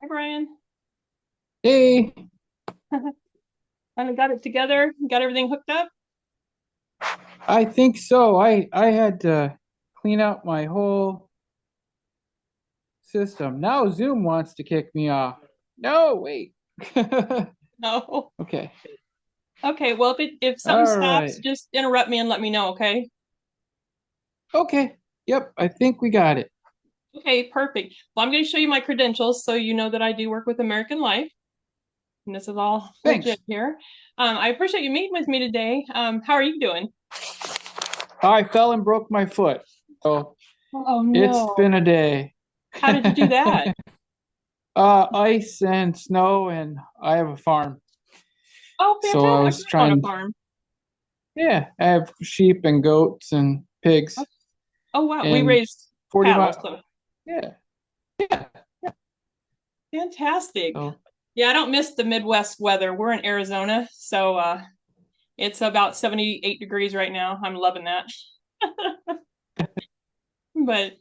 Hi, Brian. Hey, Finally got it together. Got everything hooked up. I think so. I had to clean out my whole system. Now Zoom wants to kick me off. No, wait. No. Okay. Okay. Well, if something All stops, right. just interrupt me and let me know. Okay. Okay. Yep, I think we got it. Okay. Perfect. Well, I'm going to show you my credentials so you know that I do work with American Life, and this is all legit Thanks. here. I appreciate you meeting with me today. How are you doing? I fell and broke my foot. So Oh it's no. been a day. How did you do that? Ice and snow, and I have a farm. Oh, So I fantastic. I was grew up on a trying, farm. yeah, I have sheep and goats and Oh, pigs oh, wow. We and raised 40 cattle, mile. so Yeah. Yeah. fantastic. So Yeah, I don't miss the Midwest weather. We're in Arizona, so it's about 78 degrees right now. I'm loving that. But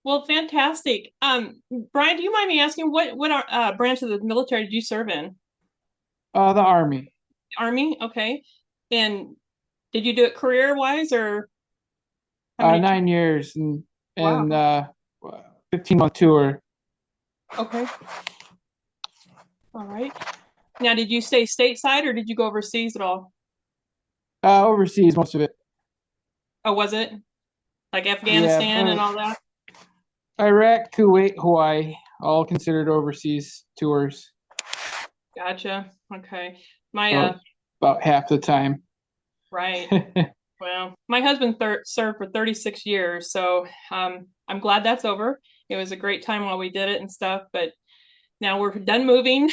well, fantastic. Brian, do you mind me asking what branch of the military did you serve in? the army. Army, okay. And did you do it career wise or how many? 9 years and Wow. 15-month tour. Okay. All right. Now, did you stay stateside or did you go overseas at all? Overseas, most of it. Oh, was it like Yeah, Afghanistan and all that? Iraq, Kuwait, Hawaii, all considered overseas tours. Gotcha. Okay. My About half the time. right. Well, my husband served for 36 years, so I'm glad that's over. It was a great time while we did it and stuff, but now we're done moving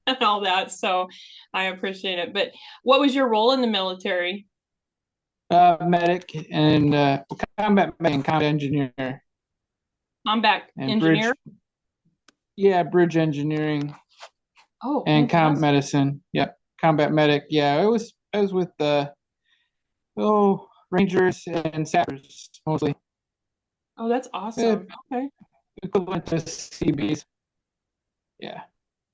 and all that, so I appreciate it. But what was your role in the military? Medic and combat medic and combat engineer Combat and engineer? bridge engineering Oh, and combat fantastic. medicine. Yep, combat medic. Yeah, I was with the Rangers and sappers mostly. Oh, that's Uh, awesome. Okay. Equivalent to CBs. Yeah.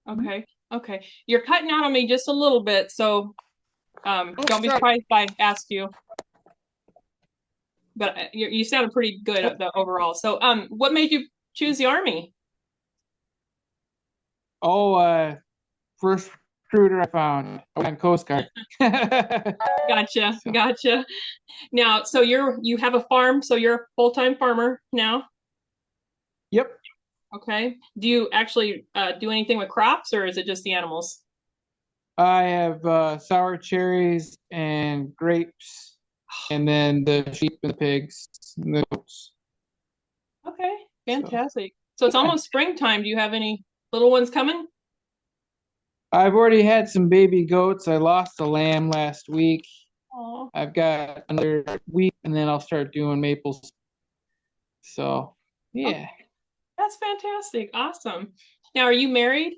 Okay. Okay. You're cutting out on me just a little bit, so Oh, don't be sorry. surprised if I ask you. But you sounded pretty good Oh, at the overall. So, what made you choose the army? oh, first recruiter I found on Coast Guard. Gotcha, So, gotcha. Now, so you have a farm, so you're a full-time farmer now, yep. okay? Do you actually do anything with crops, or is it just the animals? I have sour cherries and grapes, and then the sheep and the pigs and the goats. Okay, So, fantastic. So it's yeah. almost springtime. Do you have any little ones coming? I've already had some baby goats. I lost a lamb last week. Oh, I've got another week, and then I'll start doing maples. So, okay, yeah. that's fantastic. Awesome. Now, are you married?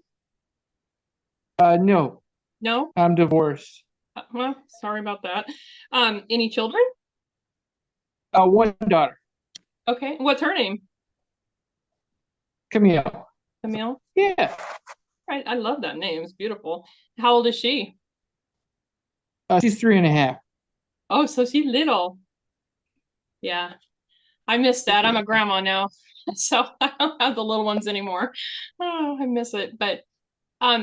No, No? I'm divorced. Well, sorry about that. Any children? One daughter, Okay, what's her name? Camille. Camille? Yeah. I love that name. It's beautiful. How old is she? She's 3.5. Oh, so she's little. Yeah. I miss that. I'm a grandma now, so I don't have the little ones anymore. Oh, I miss it. But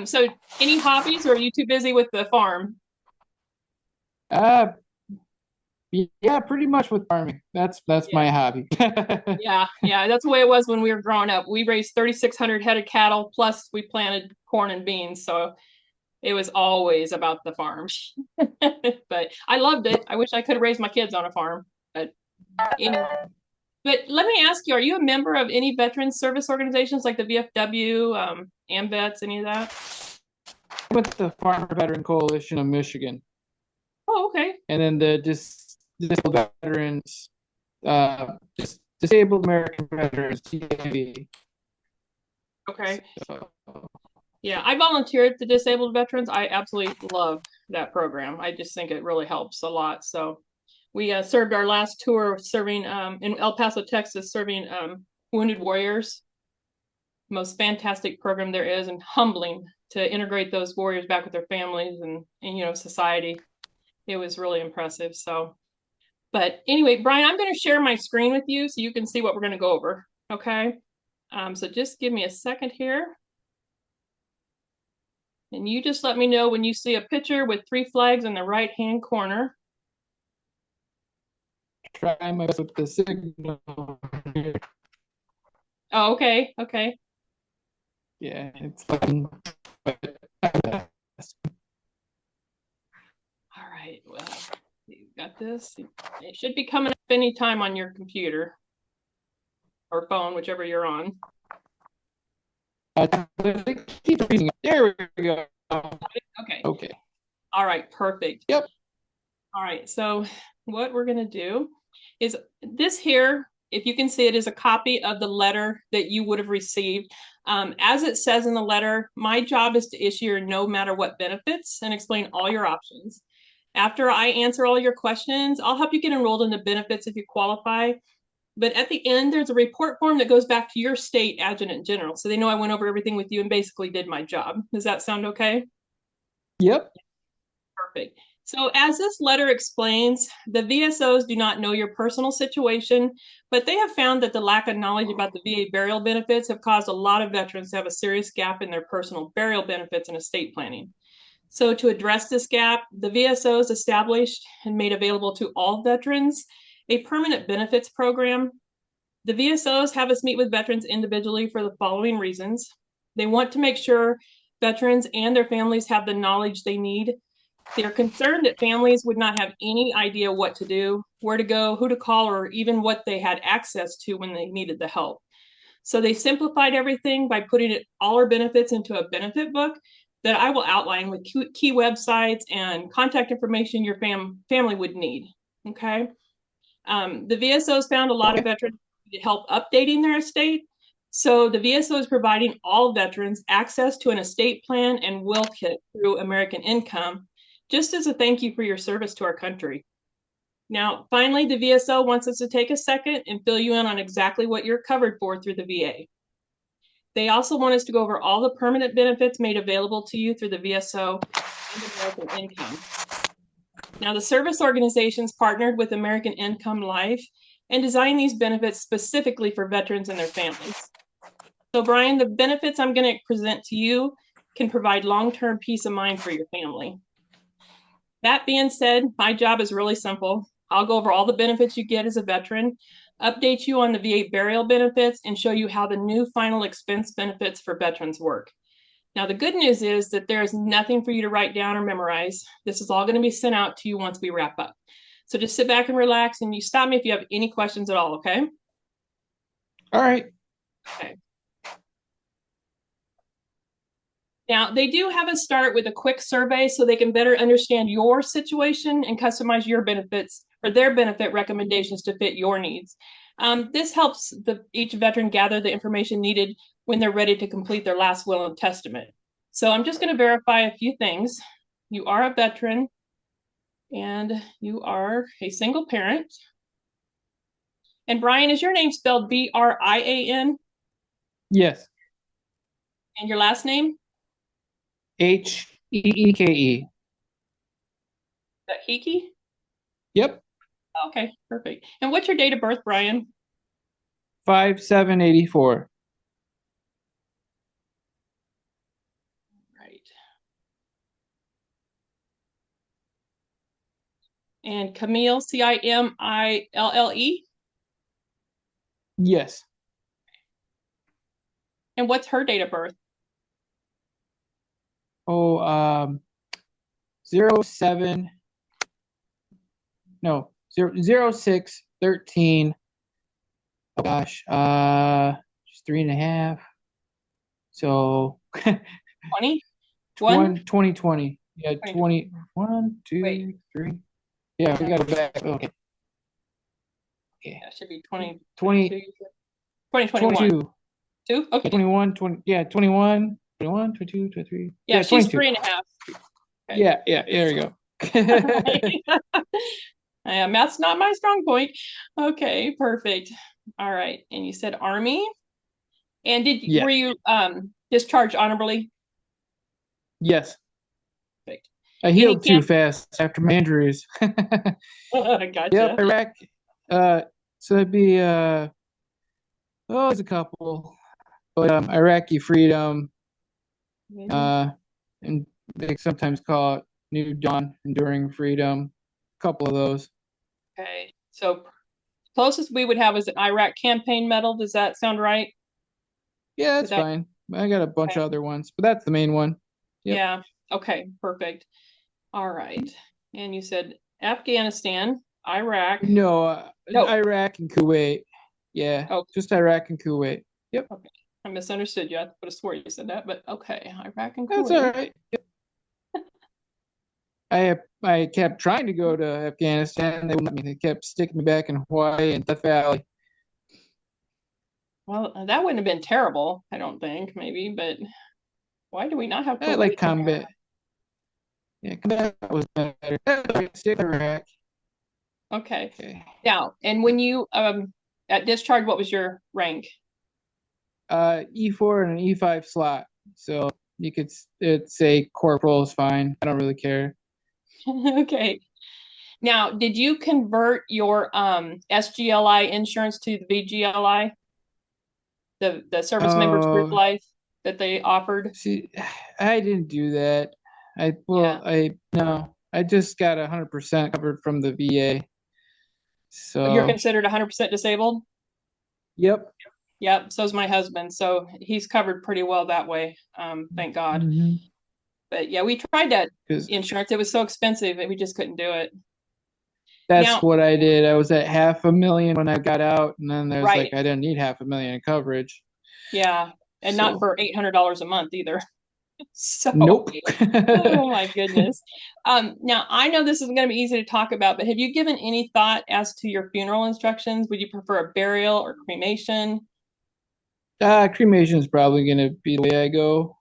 so any hobbies, or are you too busy with the farm? Uh, yeah, pretty much with farming. That's Yeah, my hobby. yeah, yeah. That's the way it was when we were growing up. We raised 3,600 head of cattle, plus we planted corn and beans, so it was always about the farm. But I loved it. I wish I could have raised my kids on a farm. But anyway. But let me ask you, are you a member of any veteran service organizations like the VFW, AMVETS, any of that? With the Farmer Veteran Coalition of Michigan, Oh, okay. and then the disabled veterans, disabled American veterans, DAV. Okay. So, Yeah, I volunteered to disabled veterans. I absolutely love that program. I just think it really helps a lot. So we served our last tour serving in El Paso, Texas, serving wounded warriors. most fantastic program there is, and humbling to integrate those warriors back with their families and society. It was really impressive. So, but anyway, Brian, I'm going to share my screen with you so you can see what we're going to go over. Okay. So just give me a second here. And you just let me know when you see a picture with 3 flags in the right-hand corner. Try my best with the signal here. Oh, okay. Okay. Yeah, it's fine. All right. Well, you've got this. It should be coming up any time on your computer or phone, whichever you're on. There we go. Okay. Okay. All right. Perfect. Yep. All right. So what we're going to do is this here, if you can see it, is a copy of the letter that you would have received. As it says in the letter, my job is to issue your no matter what benefits and explain all your options. After I answer all your questions, I'll help you get enrolled in the benefits if you qualify. But at the end, there's a report form that goes back to your state adjutant general. So they know I went over everything with you and basically did my job. Does that sound okay? Yep. Perfect. So as this letter explains, the VSOs do not know your personal situation, but they have found that the lack of knowledge about the VA burial benefits have caused a lot of veterans to have a serious gap in their personal burial benefits and estate planning. So to address this gap, the VSOs established and made available to all veterans a permanent benefits program. The VSOs have us meet with veterans individually for the following reasons. They want to make sure veterans and their families have the knowledge they need. They're concerned that families would not have any idea what to do, where to go, who to call, or even what they had access to when they needed the help. So they simplified everything by putting all our benefits into a benefit book that I will outline with key websites and contact information your family would need. Okay. The VSOs found a lot of veterans needed help updating their estate. So the VSO is providing all veterans access to an estate plan and will kit through American Income, just as a thank you for your service to our country. Now, finally, the VSO wants us to take a second and fill you in on exactly what you're covered for through the VA. They also want us to go over all the permanent benefits made available to you through the VSO and American Income. Now, the service organizations partnered with American Income Life and designed these benefits specifically for veterans and their families. So, Brian, the benefits I'm going to present to you can provide long-term peace of mind for your family. That being said, my job is really simple. I'll go over all the benefits you get as a veteran, update you on the VA burial benefits, and show you how the new final expense benefits for veterans work. Now, the good news is that there is nothing for you to write down or memorize. This is all going to be sent out to you once we wrap up. So just sit back and relax, and you stop me if you have any questions at all, okay? All right. Okay. Now, they do have us start with a quick survey so they can better understand your situation and customize your benefits or their benefit recommendations to fit your needs. This helps each veteran gather the information needed when they're ready to complete their last will and testament. So I'm just going to verify a few things. You are a veteran and you are a single parent. And Brian, is your name spelled B-R-I-A-N? Yes. And your last name? Heeke. Is that Heeke? Yep. Okay, perfect. And what's your date of birth, Brian? 5784. Right. And Camille, Cimille? Yes. And what's her date of birth? Oh, 07. No, 0613. Oh gosh, just 3.5. So 20? 2020. Yeah, 21, 2, Wait. 3. Yeah, we gotta go back. Okay. That should be 20. 2021. 2021. 2? Okay. 21, 20, yeah, 21, 21, 22, 23. Yeah, she's 22. 3.5. Okay. Yeah, there we go. Yeah, math's not my strong point. Okay, perfect. All right. And you said Army? And Yeah. were you discharged honorably? Yes. Perfect. I Any healed too camp? fast after my injuries. Yep, Gotcha. Iraq. Uh, so it'd be there's a couple, but Iraqi freedom, Amazing. uh, and they sometimes call it New Dawn, Enduring Freedom. A couple of those. Okay. So closest we would have is an Iraq campaign medal. Does that sound right? Yeah, Would that's that fine. I got a bunch okay? of other ones, but that's the main one. Yep. Yeah. Okay. Perfect. All right. And you said Afghanistan, Iraq. No, No. Iraq and Kuwait. Yeah, Oh, just Iraq and Kuwait. Yep, okay. I misunderstood you. I would have swore you said that, but okay. Iraq and that's all Kuwait. right. I kept trying to go to Afghanistan. They wouldn't let me. They kept sticking me back in Hawaii and Death Valley. Well, that wouldn't have been terrible, I don't think, maybe, but why do we not have I like Kuwait in here? combat. Yeah, combat was better. Stick to Iraq. Okay. Okay. Now, and when you at discharge, what was your rank? E4 and an E5 slot. So you could say corporal is fine. I don't really care. Okay. Now, did you convert your SGLI insurance to the VGLI, the service members group Oh, life that they offered? see, I didn't do that. Yeah. I no, I just got 100% covered from the VA. You're So, considered 100% disabled? yep. Yep, so's my husband. So he's covered pretty well that way. Thank God. Mm-hmm. But yeah, we tried that Because insurance. It was so expensive and we just couldn't do it. that's Now, what I did. I was at 500,000 when I got out, and then there's like right. I didn't need 500,000 in coverage. Yeah. And not So, for $800 a month either. So, nope. oh my goodness. Now I know this isn't going to be easy to talk about, but have you given any thought as to your funeral instructions? Would you prefer a burial or cremation? Cremation is probably gonna be the way I go.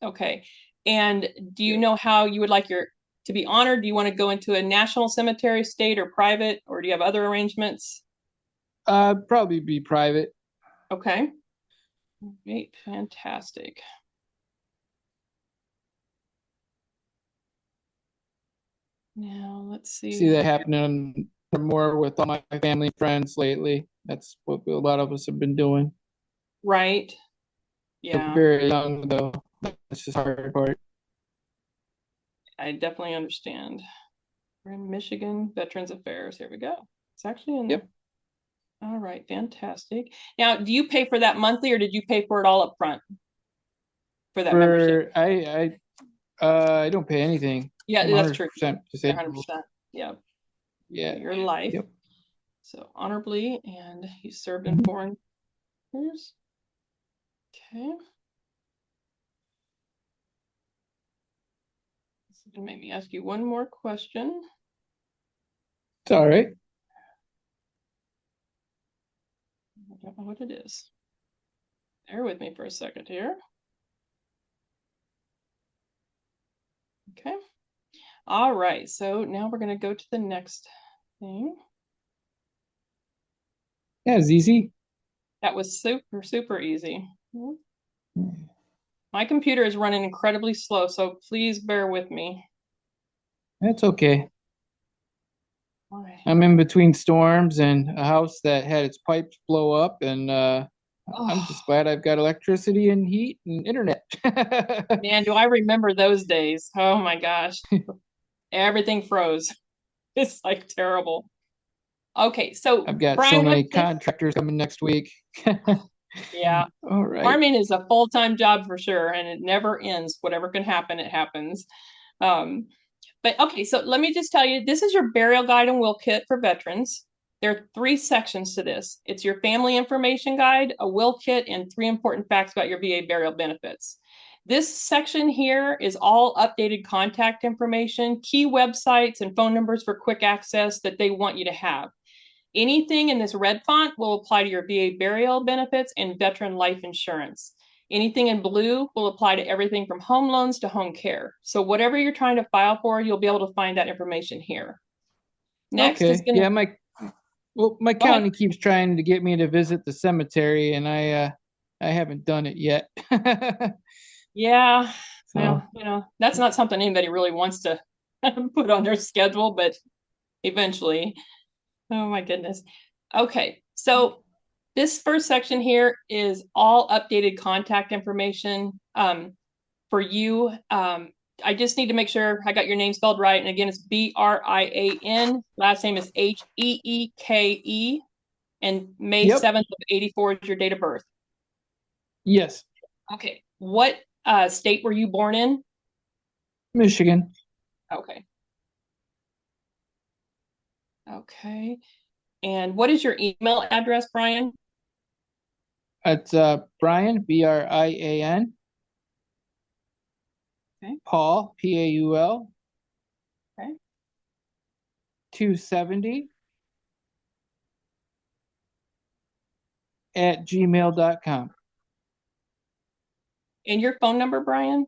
Okay. And do you Yep. know how you would like your to be honored? Do you want to go into a national cemetery, state, or private, or do you have other arrangements? Probably be private. Okay. Great. Fantastic. Now let's See see. that happening more with all my family and friends lately. That's what a lot of us have been doing. Right. They're Yeah, very young though. That's just hard part. I definitely understand. We're in Michigan Veterans Affairs. Here we go. It's actually in. Yep. All right, fantastic. Now, do you pay for that monthly or did you pay for it all up front for that membership? For I don't pay anything. Yeah, I'm that's true. 100% You're disabled. 100%. Yeah, Yeah. your life. Yep. So honorably, and you served in Mhm. foreign years. Okay. This is gonna make me ask you one more question. It's all right. I don't know what it is. Bear with me for a second here. Okay. All right. So now we're going to go to the next thing. Yeah, it's easy. That was super, super easy. My computer is running incredibly slow, so please bear with me. That's okay. Why? I'm in between storms and a house that had its pipes blow up, and I'm Oh, just glad I've got electricity and heat and internet. man, do I remember those days? Oh my gosh. Everything froze. It's like terrible. Okay, so I've got so Brian, with many this, contractors coming next week. yeah, All right. farming is a full-time job for sure, and it never ends. Whatever can happen, it happens. Um, But okay, so let me just tell you, this is your burial guide and will kit for veterans. There are three sections to this. It's your family information guide, a will kit, and three important facts about your VA burial benefits. This section here is all updated contact information, key websites, and phone numbers for quick access that they want you to have. Anything in this red font will apply to your VA burial benefits and veteran life insurance. Anything in blue will apply to everything from home loans to home care. So whatever you're trying to file for, you'll be able to find that information here. Next is Okay. going to, Yeah, my go ahead. county keeps trying to get me to visit the cemetery, and I I haven't done it yet. Yeah. So, Well, that's not something anybody really wants to put on their schedule, but eventually. Oh my goodness. Okay. So this first section here is all updated contact information for you. I just need to make sure I got your name spelled right. And again, it's Brian. Last name is Heeke. And May yep. 7th of 84 is your date of birth. Yes. Okay. What state were you born in? Michigan. Okay. Okay. And what is your email address, Brian? It's Brian, Brian. Okay. Paul, Paul. Okay. 270 at gmail.com. And your phone number, Brian?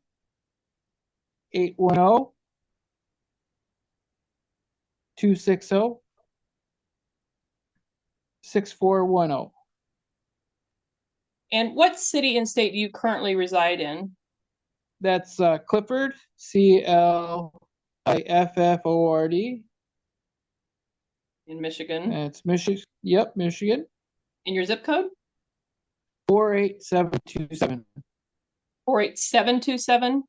810 260 6410. And what city and state do you currently reside in? That's Clifford, Clifford. In Michigan. That's Michigan. Yep, Michigan. And your zip code? 48727. 48727?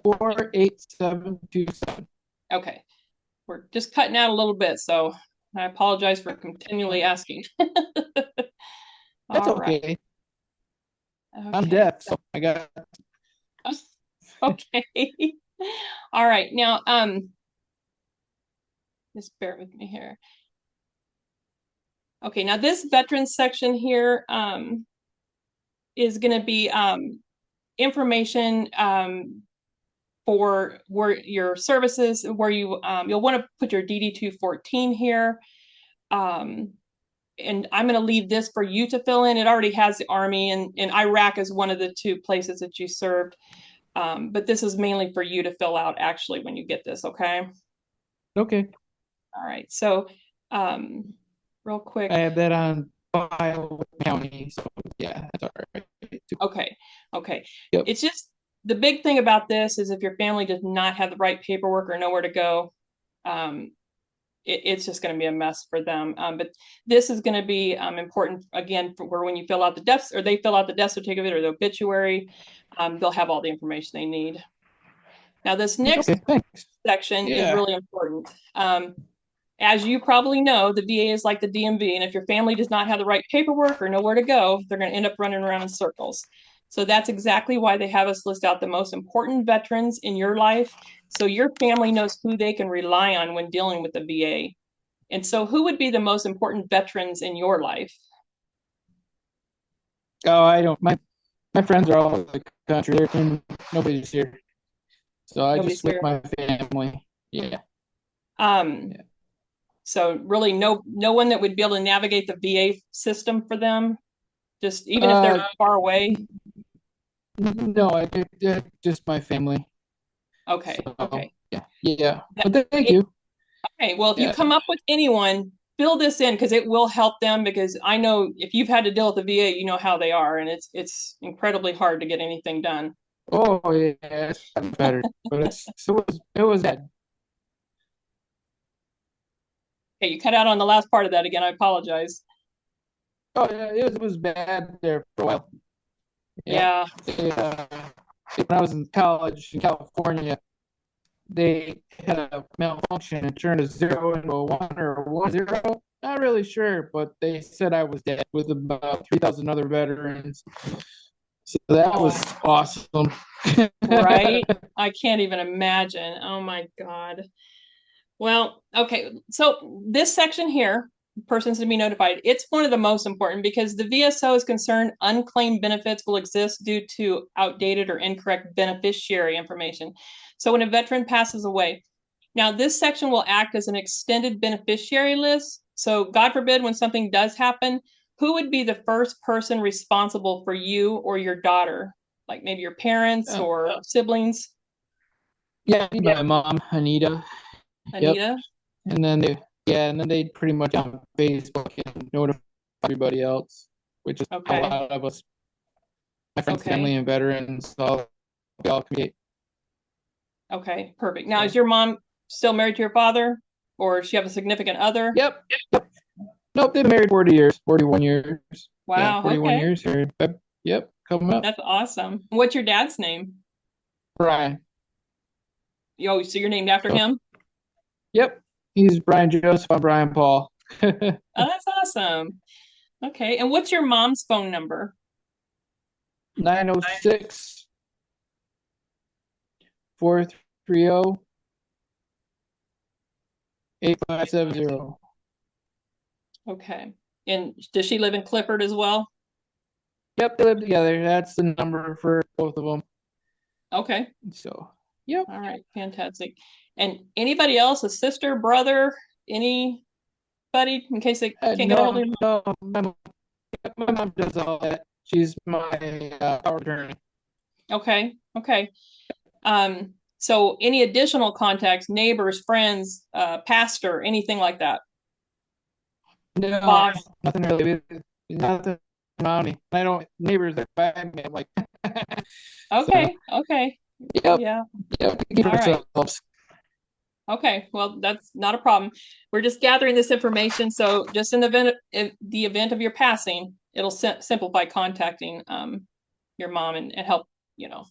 48727. Okay. We're just cutting out a little bit, so I apologize for continually asking. That's All right. okay. I'm Okay. deaf, so I got. Okay. All right. Now, just bear with me here. Okay. Now, this veterans section here is going to be information for where your services, where you'll want to put your DD 214 here. And I'm going to leave this for you to fill in. It already has the Army, and Iraq is one of the 2 places that you served. But this is mainly for you to fill out actually when you get this, okay? Okay. All right. So real quick. I have that on file with the county, so yeah, that's all right. Okay. Okay. Yep. It's just the big thing about this is if your family does not have the right paperwork or nowhere to go, it's just going to be a mess for them. But this is going to be important again for when you fill out the death, or they fill out the death certificate or the obituary. They'll have all the information they need. Now, this next section is really important. As you probably know, the VA is like the DMV, and if your family does not have the right paperwork or nowhere to go, they're going to end up running around in circles. So that's exactly why they have us list out the most important veterans in your life, so your family knows who they can rely on when dealing with the VA. And so who would be the most important veterans in your life? Oh, I don't. My friends are all over the country. Nobody's here. So I Nobody's just with here. my family. Yeah. So really no one that would be able to navigate the VA system for them, just even if they're far away. No, just my family. Okay. So, okay. Yeah. But thank you. Okay. Well, if you come up with anyone, fill this in because it will help them, because I know if you've had to deal with the VA, you know how they are, and it's incredibly hard to get anything done. Oh yeah, it's better, but it was bad. Okay, you cut out on the last part of that again. I apologize. Oh yeah, it was bad there for a while. Yeah. When I was in college in California, they had a malfunction and turned a 0 into a 1 or a 1-0. Not really sure, but they said I was dead with about 3,000 other veterans. So that was awesome. Right? I can't even imagine. Oh my God. Well, okay. So this section here, persons to be notified, it's one of the most important because the VSO is concerned unclaimed benefits will exist due to outdated or incorrect beneficiary information. So when a veteran passes away, now this section will act as an extended beneficiary list. So God forbid, when something does happen, who would be the first person responsible for you or your daughter? Like maybe your parents or siblings? Yeah, my mom, Anita. Anita? Yep. And then they'd pretty much on Facebook and notify everybody else, which is a lot of us. my friends, Okay. family, and veterans. So we all communicate. Okay. Perfect. Now, is So your mom still married to your father, or does she have a significant other? yep. Nope, they've been married 40 years, 41 years. Yeah, Wow. 41 Okay. years here. Yep, coming up. That's awesome. What's your dad's name? Brian. Oh, so you're named after So him? yep. He's Brian Joseph, I'm Brian Paul. Oh, that's awesome. Okay. And what's your mom's phone number? 906 430 8570. Okay. And does she live in Clifford as well? Yep, they live together. That's the number for both of them. Okay. So, yep. All right. Fantastic. And anybody else, a sister, brother, anybody, in case they can't get a hold of No, you? no, my mom does all that. She's my power attorney. Okay. Okay. So any additional contacts, neighbors, friends, pastor, anything like that? No, Boss. nothing really. Nothing around me. I don't neighbors that bag me. I'm like, so Okay. Okay. yep, Yeah. yep. We keep All right. ourselves. Okay, well, that's not a problem. We're just gathering this information, so just in the event of your passing, it'll simplify contacting your mom and help, you know,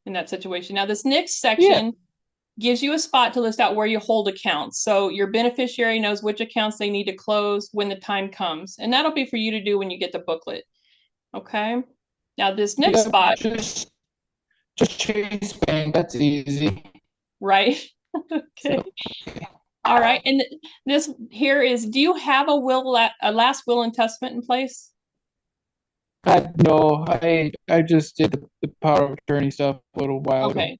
in that situation. Now, this next Yeah. section gives you a spot to list out where you hold accounts. So your beneficiary knows which accounts they need to close when the time comes, and that'll be for you to do when you get the booklet. Okay. Now, this next Yep. spot, Just Chase Bank. That's easy. right? So Okay. All right. And this here is, do you have a last will and testament in place? I no, I just did the power of attorney stuff a little while ago. Okay.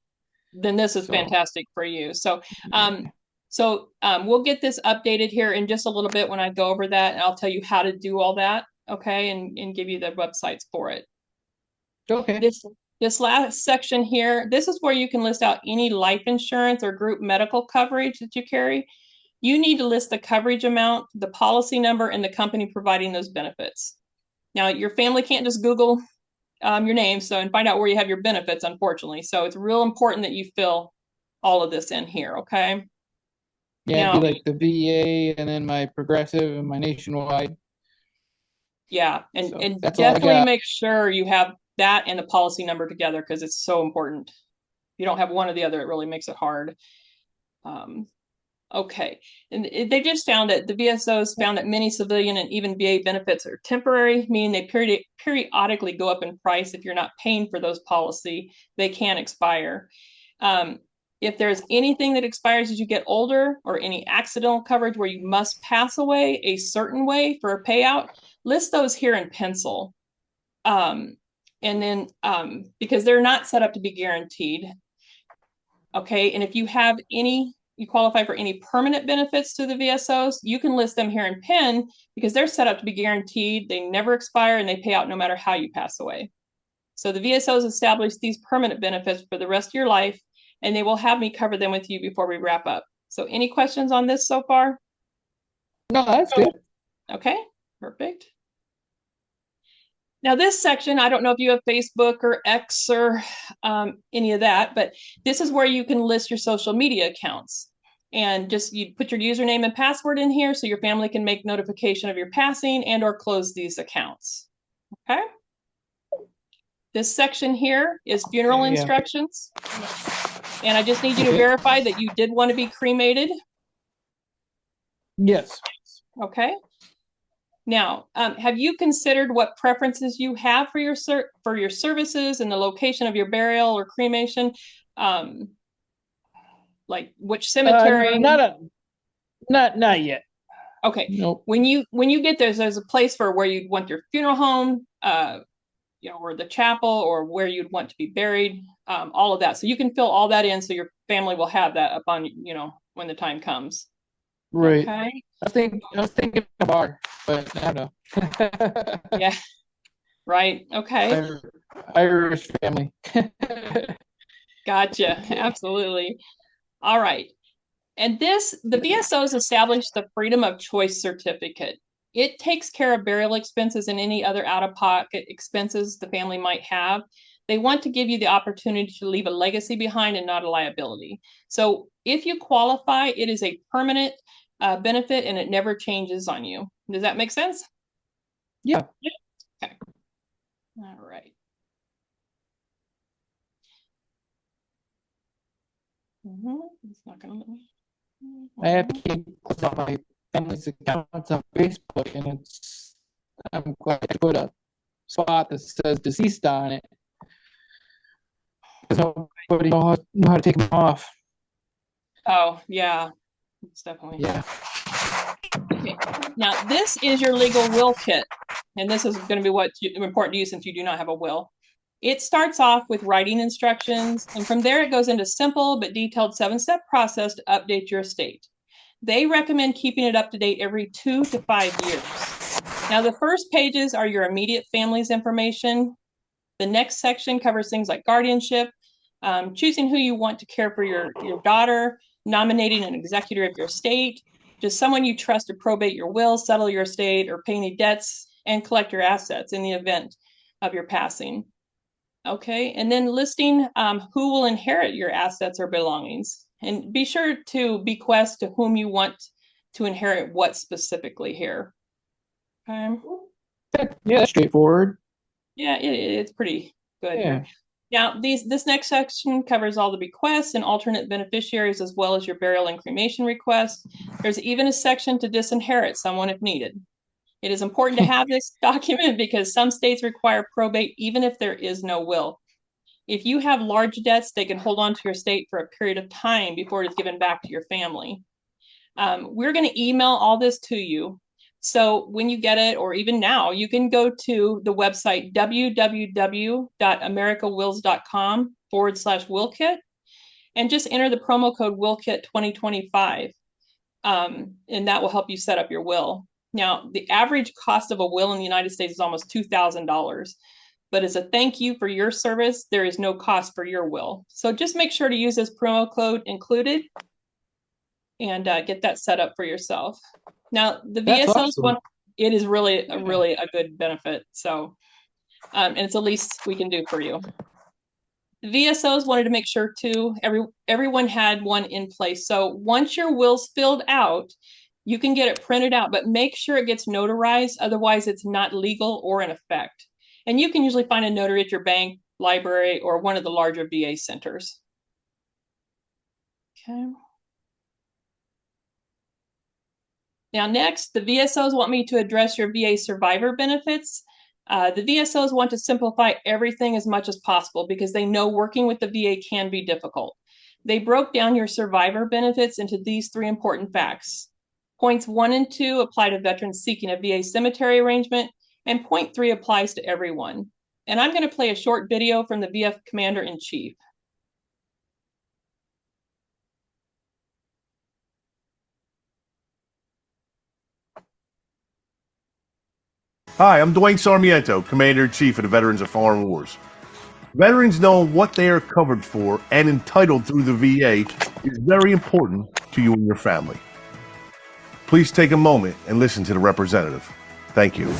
Then this is So fantastic for you. So, yeah. we'll get this updated here in just a little bit when I go over that, and I'll tell you how to do all that. Okay. And give you the websites for it. Okay. This this last section here, this is where you can list out any life insurance or group medical coverage that you carry. You need to list the coverage amount, the policy number, and the company providing those benefits. Now, your family can't just Google your name and find out where you have your benefits, unfortunately. So it's real important that you fill all of this in here, okay? Yeah, it'd be Now, like the VA and then my progressive and my nationwide. yeah, and, So and that's all I definitely got. make sure you have that and the policy number together because it's so important. If you don't have one or the other, it really makes it hard. Um, Okay. And they just found that the VSOs found that many civilian and even VA benefits are temporary, meaning they periodically go up in price. If you're not paying for those policy, they can expire. Um, if there's anything that expires as you get older or any accidental coverage where you must pass away a certain way for a payout, list those here in pencil. And then because they're not set up to be guaranteed. Okay. And if you have you qualify for any permanent benefits to the VSOs, you can list them here in pen because they're set up to be guaranteed. They never expire and they pay out no matter how you pass away. So the VSOs establish these permanent benefits for the rest of your life, and they will have me cover them with you before we wrap up. So any questions on this so far? No, that's good. Okay, perfect. Now, this section, I don't know if you have Facebook or X or any of that, but this is where you can list your social media accounts. And just you put your username and password in here so your family can make notification of your passing and or close these accounts. Okay. This section here is funeral Yeah. instructions. And I just need you to Okay. verify that you did want to be cremated. Yes. Okay. Now, have you considered what preferences you have for your services and the location of your burial or cremation? Like which cemetery? Not yet. Okay, Nope. when you get there's a place for where you'd want your funeral home, or the chapel, or where you'd want to be buried. All of that, so you can fill all that in, so your family will have that upon when the time comes. Right. Okay. I was thinking of bar, but I don't know. Yeah. Right. Okay. Irish family. Gotcha. Absolutely. All right. And the VSOs established the freedom of choice certificate. It takes care of burial expenses and any other out-of-pocket expenses the family might have. They want to give you the opportunity to leave a legacy behind and not a liability. So if you qualify, it is a permanent benefit and it never changes on you. Does that make sense? Yeah. Okay. All right. It's not gonna let me. I have to keep on my family's accounts on Facebook, and I'm glad I put a spot that says deceased on it because nobody know how to take them off. Oh, yeah. It's definitely. Yeah. Okay. Now, this is your legal will kit, and this is going to be what's important to you since you do not have a will. It starts off with writing instructions, and from there it goes into simple but detailed 7-step process to update your estate. They recommend keeping it up to date every 2 to 5 years. Now, the first pages are your immediate family's information. The next section covers things like guardianship, choosing who you want to care for your daughter, nominating an executor of your estate, just someone you trust to probate your will, settle your estate, or pay any debts, and collect your assets in the event of your passing. Okay, and then listing who will inherit your assets or belongings. And be sure to bequest to whom you want to inherit what specifically here. Okay. Yeah, that's straightforward. Yeah, it's pretty good Yeah. here. Now, this next section covers all the bequests and alternate beneficiaries, as well as your burial and cremation requests. There's even a section to disinherit someone if needed. It is important to have this document because some states require probate even if there is no will. If you have large debts, they can hold on to your estate for a period of time before it is given back to your family. We're going to email all this to you. So when you get it, or even now, you can go to the website www.americawills.com/willkit and just enter the promo code willkit 2025. And that will help you set up your will. Now, the average cost of a will in the United States is almost $2,000. But as a thank you for your service, there is no cost for your will. So just make sure to use this promo code included and get that set up for yourself. Now, the VSOs one, it is really a good benefit. So, and it's the least we can do for you. The VSOs wanted to make sure too, everyone had one in place. So once your will's filled out, you can get it printed out, but make sure it gets notarized. Otherwise, it's not legal or in effect. And you can usually find a notary at your bank, library, or one of the larger VA centers. Okay. Now, next, the VSOs want me to address your VA survivor benefits. The VSOs want to simplify everything as much as possible because they know working with the VA can be difficult. They broke down your survivor benefits into these 3 important facts. Points 1 and 2 apply to veterans seeking a VA cemetery arrangement, and point 3 applies to everyone. And I'm going to play a short video from the VF Commander-in-Chief. Hi, I'm Dwayne Sarmiento, Commander-in-Chief of the Veterans of Foreign Wars. Veterans knowing what they are covered for and entitled through the VA is very important to you and your family. Please take a moment and listen to the representative. Thank you.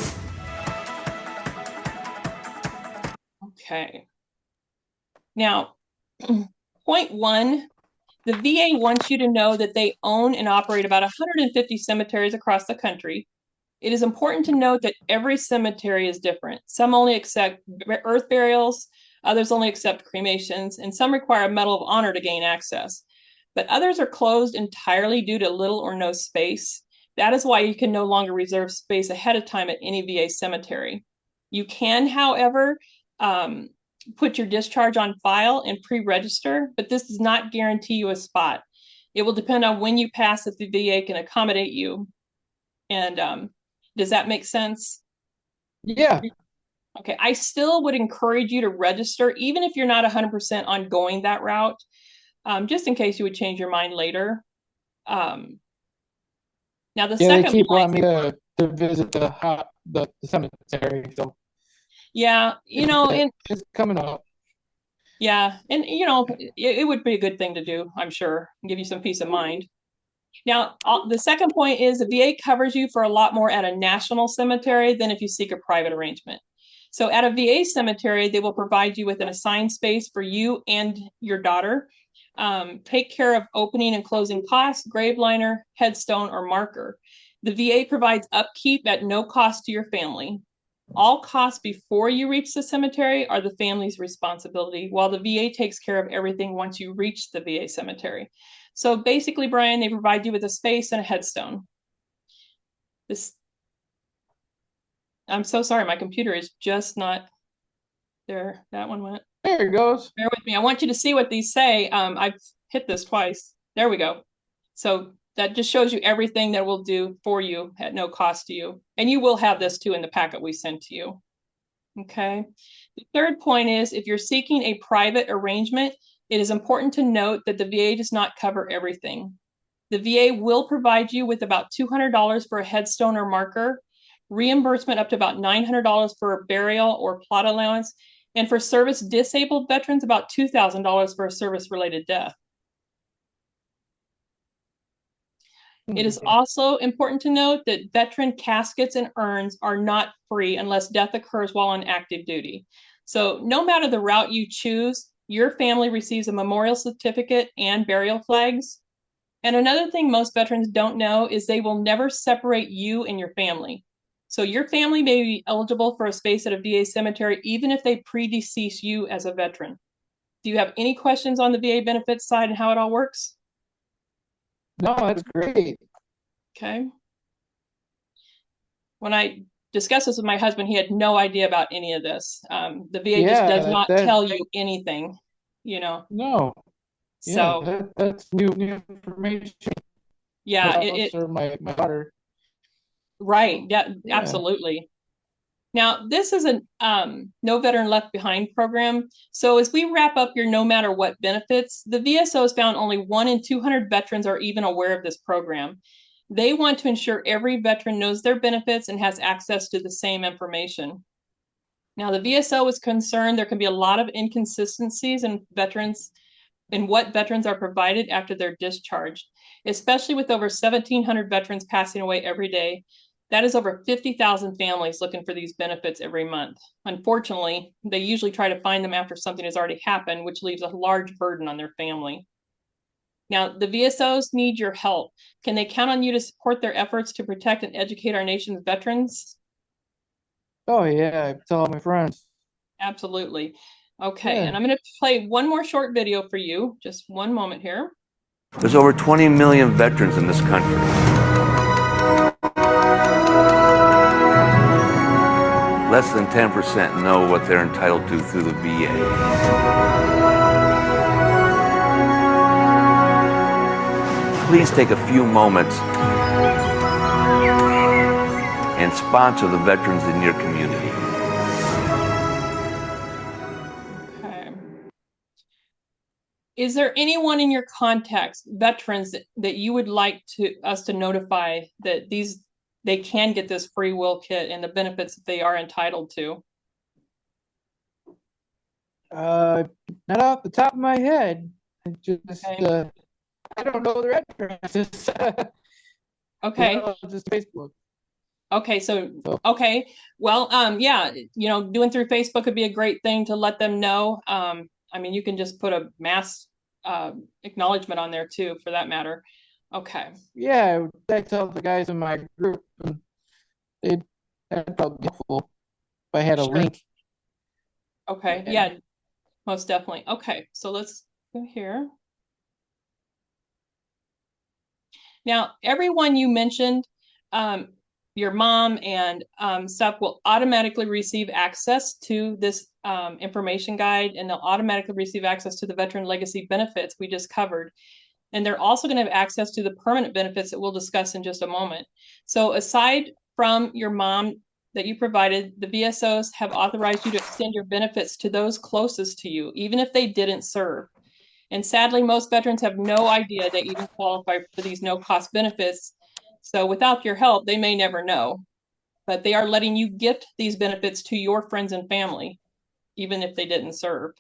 Okay. Now, point 1, the VA wants you to know that they own and operate about 150 cemeteries across the country. It is important to note that every cemetery is different. Some only accept earth burials, others only accept cremations, and some require a Medal of Honor to gain access. But others are closed entirely due to little or no space. That is why you can no longer reserve space ahead of time at any VA cemetery. You can, however, put your discharge on file and pre-register, but this does not guarantee you a spot. It will depend on when you pass if the VA can accommodate you. And does that make sense? Yeah. Okay, I still would encourage you to register, even if you're not 100% on going that route, just in case you would change your mind later. Now, the second they keep point, wanting me to visit the cemetery. So yeah, it's coming up. Yeah, and it would be a good thing to do, I'm sure, and give you some peace of mind. Now, the second point is the VA covers you for a lot more at a national cemetery than if you seek a private arrangement. So at a VA cemetery, they will provide you with an assigned space for you and your daughter. Take care of opening and closing costs, grave liner, headstone, or marker. The VA provides upkeep at no cost to your family. All costs before you reach the cemetery are the family's responsibility, while the VA takes care of everything once you reach the VA cemetery. So basically, Brian, they provide you with a space and a headstone. I'm so sorry, my computer is just not there. That one went. There it goes. Bear with me. I want you to see what these say. I've hit this twice. There we go. So that just shows you everything that we'll do for you at no cost to you. And you will have this too in the packet we sent to you. Okay. The third point is if you're seeking a private arrangement, it is important to note that the VA does not cover everything. The VA will provide you with about $200 for a headstone or marker, reimbursement up to about $900 for a burial or plot allowance, and for service disabled veterans, about $2,000 for a service-related death. It is also important to note that veteran caskets and urns are not free unless death occurs while on active duty. So no matter the route you choose, your family receives a memorial certificate and burial flags. And another thing most veterans don't know is they will never separate you and your family. So your family may be eligible for a space at a VA cemetery even if they predecease you as a veteran. Do you have any questions on the VA benefits side and how it all works? No, that's great. Okay. When I discussed this with my husband, he had no idea about any of this. The VA just does not tell you anything, you know. No. So yeah, that's new information. Yeah, or my daughter. Right. Yeah, absolutely. Now, this is a No Veteran Left Behind program. So as we wrap up your no matter what benefits, the VSO has found only 1 in 200 veterans are even aware of this program. They want to ensure every veteran knows their benefits and has access to the same information. Now, the VSO is concerned there can be a lot of inconsistencies in what veterans are provided after they're discharged, especially with over 1,700 veterans passing away every day. That is over 50,000 families looking for these benefits every month. Unfortunately, they usually try to find them after something has already happened, which leaves a large burden on their family. Now, the VSOs need your help. Can they count on you to support their efforts to protect and educate our nation's veterans? Oh, yeah, I tell all my friends. Absolutely. Okay, and I'm going to play one more short video for you. Just one moment here. There's over 20 million veterans in this country. Less than 10% know what they're entitled to through the VA. Please take a few moments and sponsor the veterans in your community. Okay. Is there anyone in your contacts, veterans, that you would like us to notify that they can get this free will kit and the benefits that they are entitled to? Not off the top of my head. I don't know their addresses. Okay. Just Facebook. Okay, okay. Well, yeah, doing through Facebook would be a great thing to let them know. I mean, you can just put a mass acknowledgement on there too, for that matter. Okay. Yeah, I tell the guys in my group, that'd probably be helpful if I had a link. Okay, yeah, most definitely. Okay, so let's go here. Now, everyone you mentioned, your mom and stuff will automatically receive access to this information guide, and they'll automatically receive access to the Veteran Legacy benefits we just covered. And they're also going to have access to the permanent benefits that we'll discuss in just a moment. So aside from your mom that you provided, the VSOs have authorized you to extend your benefits to those closest to you, even if they didn't serve. And sadly, most veterans have no idea they even qualify for these no-cost benefits. So without your help, they may never know. But they are letting you gift these benefits to your friends and family, even if they didn't serve.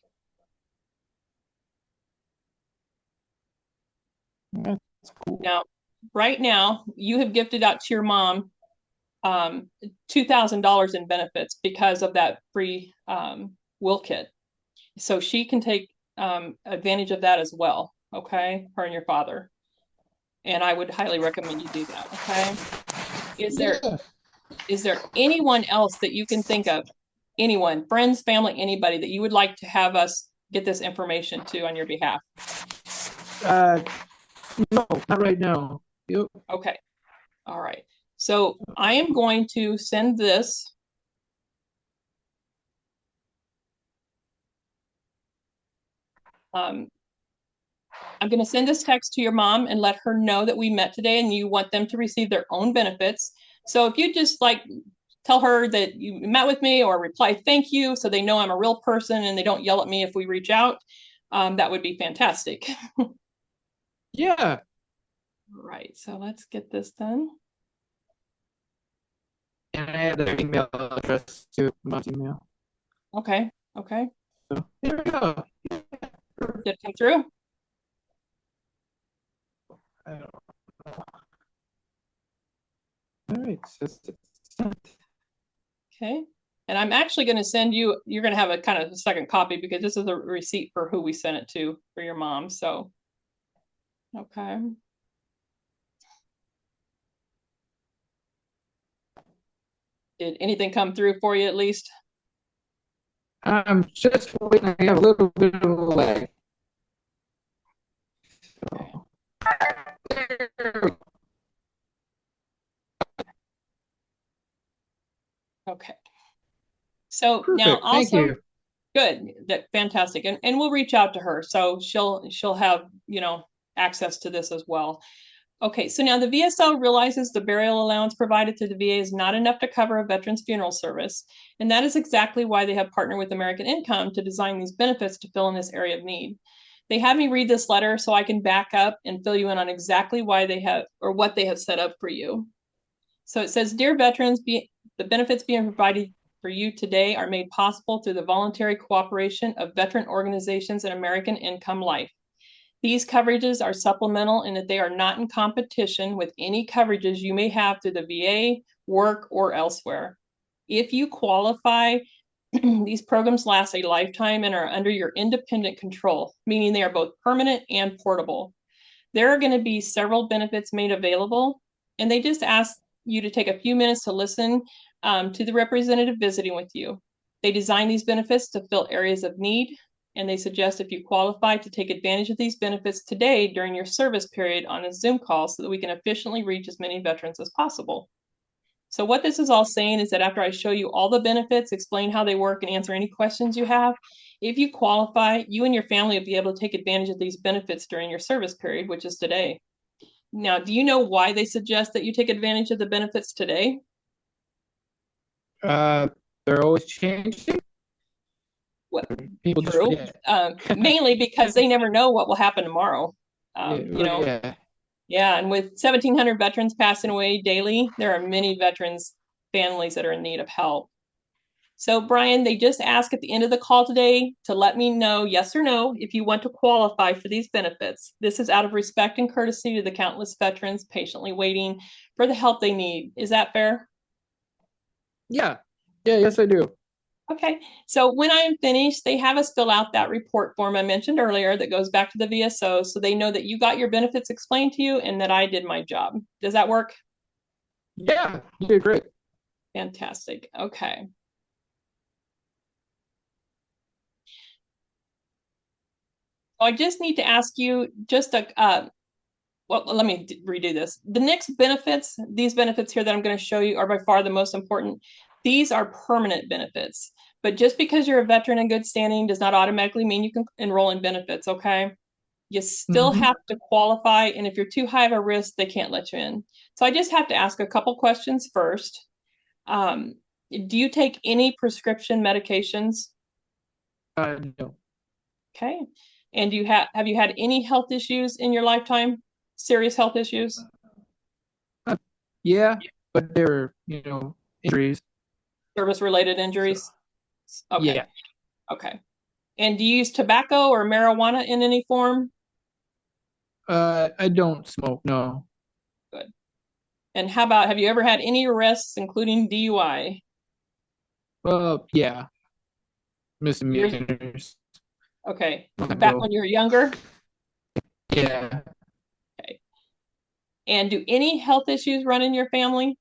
That's cool. Now, right now you have gifted out to your mom $2,000 in benefits because of that free will kit. So she can take advantage of that as well. Okay, her and your father. And I would highly recommend you do that. Okay. Is there Yeah. is there anyone else that you can think of? Anyone, friends, family, anybody that you would like to have us get this information to on your behalf? No, not right now. Yep. Okay. All right. So I am going to send this. I'm going to send this text to your mom and let her know that we met today and you want them to receive their own benefits. So if you just like tell her that you met with me or reply thank you so they know I'm a real person and they don't yell at me if we reach out, that would be fantastic. Yeah. All right. So let's get this done. And I had their email address to mom's email. Okay. Okay. So there we go. Did it come through? I don't know. All right. So it's sent. Okay. And I'm actually going to send you, you're going to have a kind of a second copy because this is a receipt for who we sent it to for your mom. So, okay. Did anything come through for you at least? I'm just waiting. I have a little bit of a lag. So. Okay. So Perfect. now also, Thank you. good, that fantastic. And we'll reach out to her. So she'll have, access to this as well. Okay, so now the VSO realizes the burial allowance provided to the VA is not enough to cover a veteran's funeral service. And that is exactly why they have partnered with American Income to design these benefits to fill in this area of need. They had me read this letter so I can back up and fill you in on exactly why they have or what they have set up for you. So it says, Dear veterans, the benefits being provided for you today are made possible through the voluntary cooperation of veteran organizations and American Income Life. These coverages are supplemental in that they are not in competition with any coverages you may have through the VA, work, or elsewhere. If you qualify, these programs last a lifetime and are under your independent control, meaning they are both permanent and portable. There are going to be several benefits made available, and they just ask you to take a few minutes to listen to the representative visiting with you. They design these benefits to fill areas of need, and they suggest if you qualify to take advantage of these benefits today during your service period on a Zoom call so that we can efficiently reach as many veterans as possible. So what this is all saying is that after I show you all the benefits, explain how they work, and answer any questions you have, if you qualify, you and your family will be able to take advantage of these benefits during your service period, which is today. Now, do you know why they suggest that you take advantage of the benefits today? They're always changing. Well, People just true. forget. Mainly because they never know what will happen tomorrow. Yeah. Yeah, and with 1,700 veterans passing away daily, there are many veterans' families that are in need of help. So, Brian, they just ask at the end of the call today to let me know, yes or no, if you want to qualify for these benefits. This is out of respect and courtesy to the countless veterans patiently waiting for the help they need. Is that fair? Yeah. Yes, I do. Okay, so when I am finished, they have us fill out that report form I mentioned earlier that goes back to the VSO so they know that you got your benefits explained to you and that I did my job. Does that work? Yeah, you did great. Fantastic. Okay. So I just need to ask you just well, let me redo this. The next benefits, these benefits here that I'm going to show you are by far the most important. These are permanent benefits, but just because you're a veteran in good standing does not automatically mean you can enroll in benefits, okay? You still have to qualify, and if you're too high of a risk, they can't let you in. So I just have to ask a couple questions first. Do you take any prescription medications? No. Okay. And do you have you had any health issues in your lifetime? Serious health issues? Yeah, but they were, injuries. Service-related injuries? Okay. Yeah. Okay. And do you use tobacco or marijuana in any form? I don't smoke, no. And how about, have you ever had any arrests, including DUI? Yeah, Years, misdemeanors. okay. Back So, when you were younger? yeah. Okay. And do any health issues run in your family?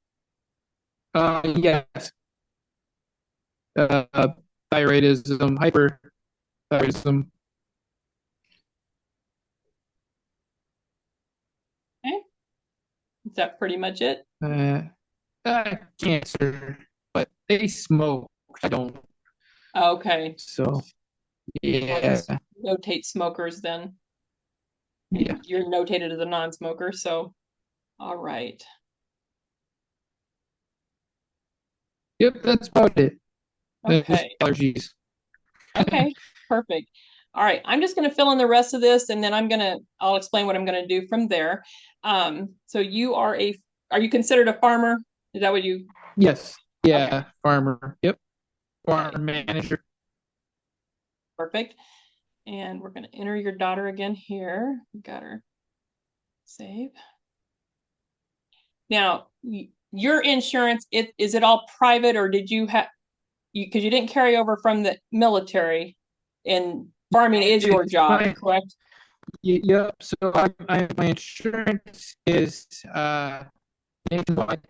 Yes. Uh, Thyroidism, hyperthyroidism. Okay. Is that pretty much it? Uh, Cancer, but they smoke. I don't. Okay. So, I'll yeah, just notate smokers then. yeah. And you're notated as a non-smoker, so all right. Yep, that's about it. Just Okay. allergies. Okay. Perfect. All right. I'm just going to fill in the rest of this and then I'll explain what I'm going to do from there. So are you considered a farmer? Is that what you? Yes. Yeah, Okay. farmer. Yep. Okay. Farm manager. Perfect. And we're going to enter your daughter again here. We got her. Save. Now, your insurance, is it all private or did you have because you didn't carry over from the military and farming is your It's job, my, correct? yep. So my insurance is nationwide,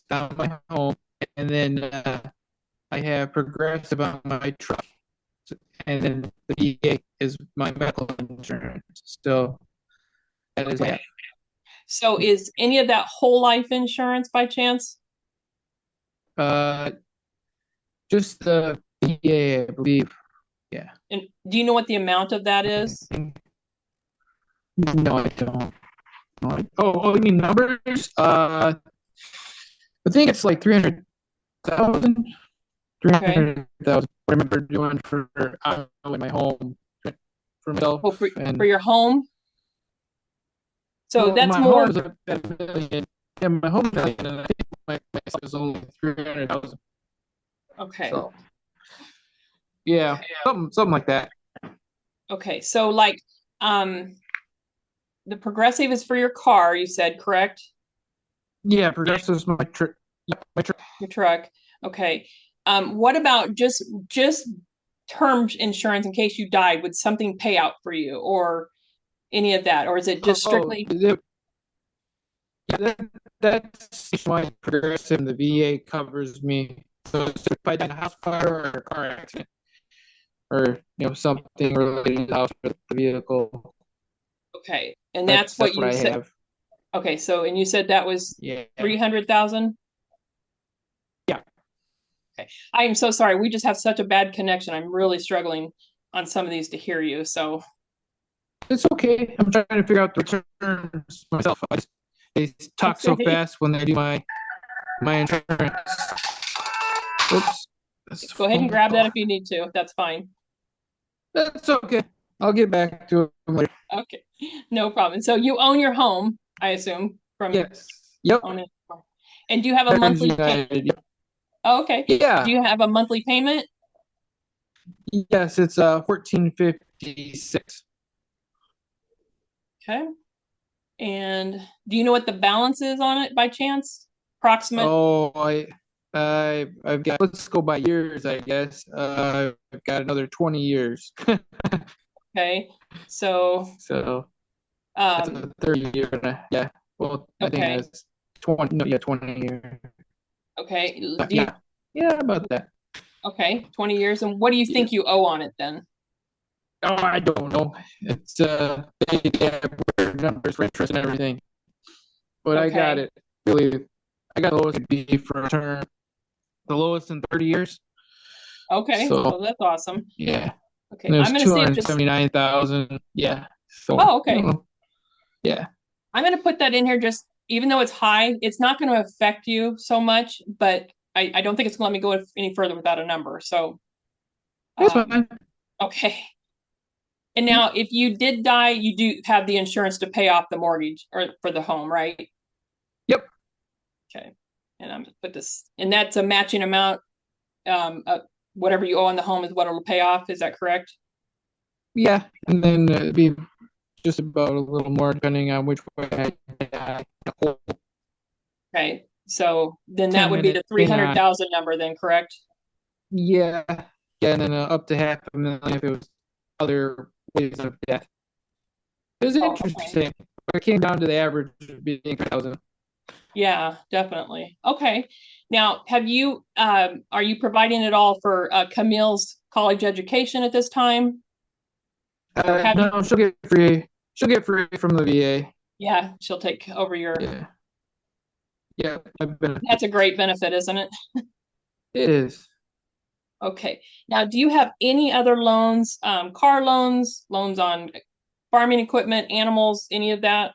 my home, and then I have Progressive on my truck, and then the VA is my medical insurance. So that is Okay. So is any of that whole life insurance by chance? uh just the VA, I believe. Yeah. And do you know what the amount of that is? No, I don't. You mean numbers? I think it's like 300,000. Okay. 300,000. I remember doing for in my home for myself Oh, for and your home? So well, that's my home more. is a million. Yeah, my home million, and I think myself is only 300,000. Okay. So yeah, something like that. Okay. So like the Progressive is for your car, you said, correct? Yeah, Progressive's my trip. Yep, my trip. Your truck. Okay. What about just term insurance in case you died? Would something pay out for you or any of that? Or is it just Oh, strictly? that's why Progressive and the VA covers me. So if I die in a house fire or a car accident, or something related to the house or the vehicle, Okay. And that's what that's what you I said. have. Okay. So, and you said that was Yeah. 300,000? Yeah. Okay. I am so sorry. We just have such a bad connection. I'm really struggling on some of these to hear you. So, It's okay. I'm trying to figure out the returns myself. They talk so okay. fast when they do my insurance. Oops. Go ahead and grab that if you need to. That's fine. That's okay. I'll get back to it later. Okay. No problem. So you own your home, I assume, from Yes. Yep. owning. And do you have a Veterans monthly United. Yep. Oh, okay. Yeah. Do you have a monthly payment? Yes, it's 1456. Okay. And do you know what the balance is on it by chance? Approximate? Oh, I've got, let's go by years, I guess. I've got another 20 years. Okay. So So that's um a 30 year. Yeah. Well, I think okay. that's 20. No, yeah, 20 years. Okay. Do you Yeah. Yeah, about that. okay, 20 years. And what do you Yeah. think you owe on it then? Oh, I don't know. It's they have weird numbers for interest and everything. But I got Okay. it. Really, I got the lowest it'd be for a term, the lowest in 30 years. Okay. So Well, that's awesome. yeah. Okay. And it was I'm gonna see if this 279,000. Yeah. So Oh, okay. yeah. I'm gonna put that in here just even though it's high, it's not gonna affect you so much, but I don't think it's gonna let me go any further without a number. So That's um fine. okay. And now if you did die, you do have the insurance to pay off the mortgage or for the home, right? Yep. Okay. And I'm gonna put this and that's a matching amount. Whatever you owe on the home is what it'll pay off. Is that correct? Yeah. And then it'd be just about a little more depending on which way I die. Okay. So then that would be 10-minute the thing on. 300,000 number then, correct? Yeah, yeah, and then up to half a million if it was other ways of death. It was Oh, okay. interesting. It came down to the average of being 1,000. Yeah, definitely. Okay. Now, are you providing it all for Camille's college education at this time? Or have you? No, she'll get free. She'll get free from the VA. Yeah, she'll take over your. Yeah, yeah, I've been. That's a great benefit, isn't it? It is. Okay. Now, do you have any other loans, car loans, loans on farming equipment, animals, any of that?